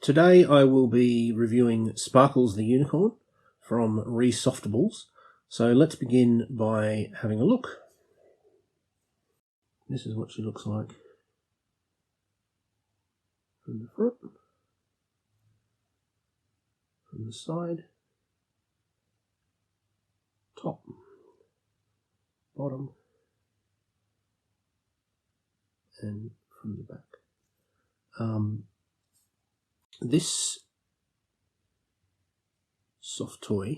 Today I will be reviewing Sparkles the Unicorn from Resoftables. So let's begin by having a look. This is what she looks like from the front, from the side, top, bottom, and from the back. This soft toy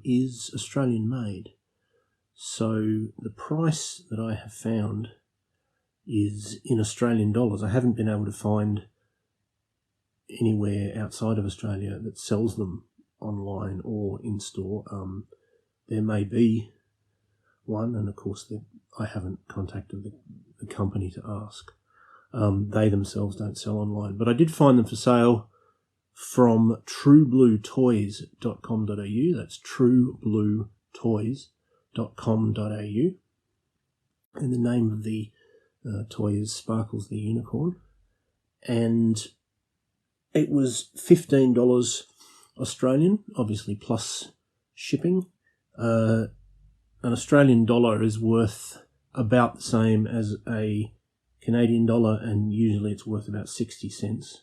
is Australian made, so the price that I have found is in Australian dollars. I haven't been able to find anywhere outside of Australia that sells them online or in store. There may be one, and of course I haven't contacted the company to ask. They themselves don't sell online, but I did find them for sale from truebluetoys.com.au. That's truebluetoys.com.au, and the name of the toy is Sparkles the Unicorn, and it was $15 Australian, obviously plus shipping. An Australian dollar is worth about the same as a Canadian dollar, and usually it's worth about 60 cents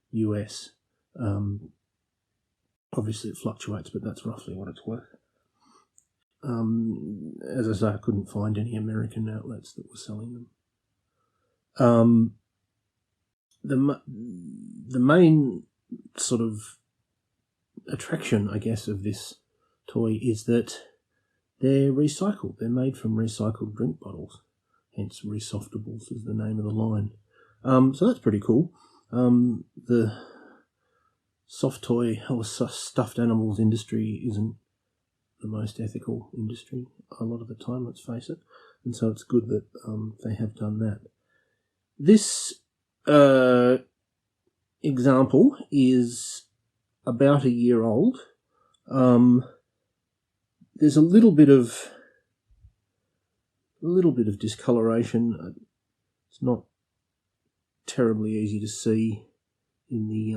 US. Obviously it fluctuates, but that's roughly what it's worth. As I say, I couldn't find any American outlets that were selling them. The main sort of attraction, I guess, of this toy is that they're recycled. They're made from recycled drink bottles, hence Resoftables is the name of the line. So that's pretty cool. The soft toy or stuffed animals industry isn't the most ethical industry a lot of the time, let's face it, and so it's good that they have done that. This example is about a year old. There's a little bit of discoloration. It's not terribly easy to see in the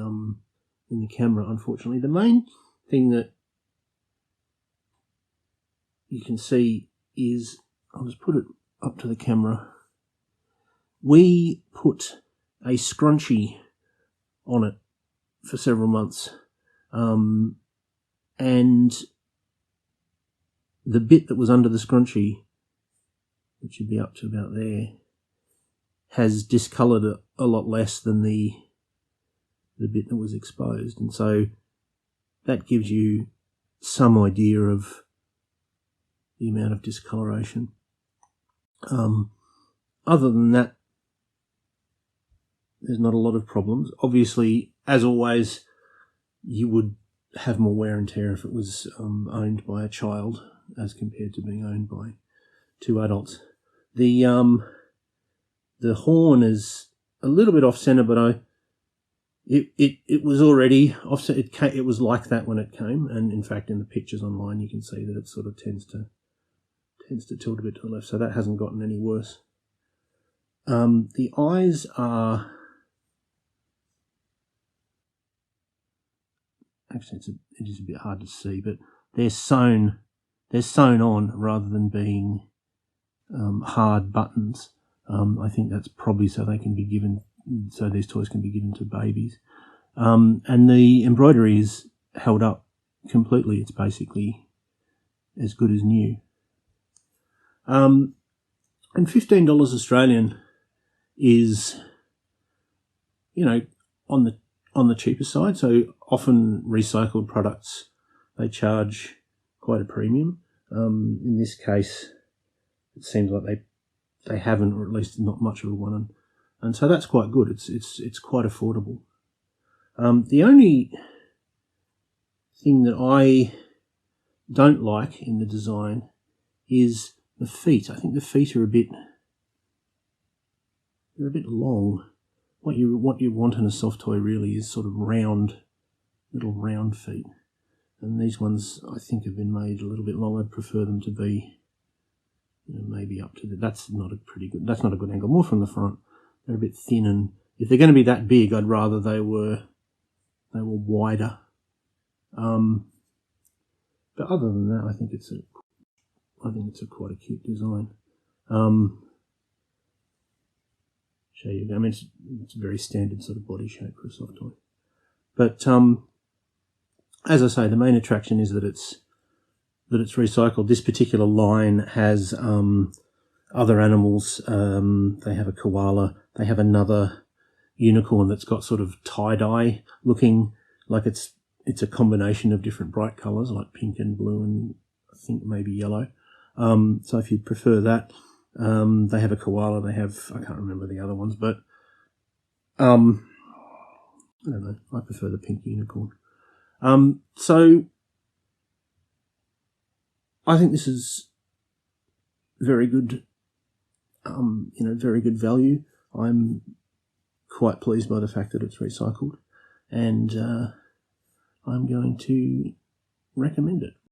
camera, unfortunately. The main thing that you can see is, I'll just put it up to the camera. We put a scrunchie on it for several months, and the bit that was under the scrunchie, which should be up to about there, has discoloured a lot less than the bit that was exposed, and so that gives you some idea of the amount of discoloration. Other than that, there's not a lot of problems. Obviously, as always, you would have more wear and tear if it was owned by a child as compared to being owned by two adults. The horn is a little bit off center, but it was already offset. It was like that when it came, and in fact, in the pictures online, you can see that it sort of tends to tilt a bit to the left. So that hasn't gotten any worse. The eyes are actually it is a bit hard to see, but they're sewn on rather than being hard buttons. I think that's probably so these toys can be given to babies. And the embroidery is held up completely. It's basically as good as new. And $15 Australian is, on the cheaper side. So often recycled products, they charge quite a premium. In this case, it seems like they haven't, or at least not much of a one, and so that's quite good. It's quite affordable. The only thing that I don't like in the design is the feet. I think the feet are a bit long. What you want in a soft toy really is sort of little round feet, and these ones I think have been made a little bit long. I'd prefer them to be maybe up to that's not a good angle. More from the front. They're a bit thin, and if they're going to be that big, I'd rather they were they were wider. But other than that, I think it's a quite a cute design. Show you. I mean, it's a very standard sort of body shape for a soft toy. But as I say, the main attraction is that it's recycled. This particular line has other animals. They have a koala. They have another unicorn that's got sort of tie-dye looking, like it's a combination of different bright colours, like pink and blue and I think maybe yellow. So if you prefer that, they have a koala. They have, I can't remember the other ones, but I don't know. I prefer the pink unicorn. So I think this is very good. Very good value. I'm quite pleased by the fact that it's recycled, and I'm going to recommend it.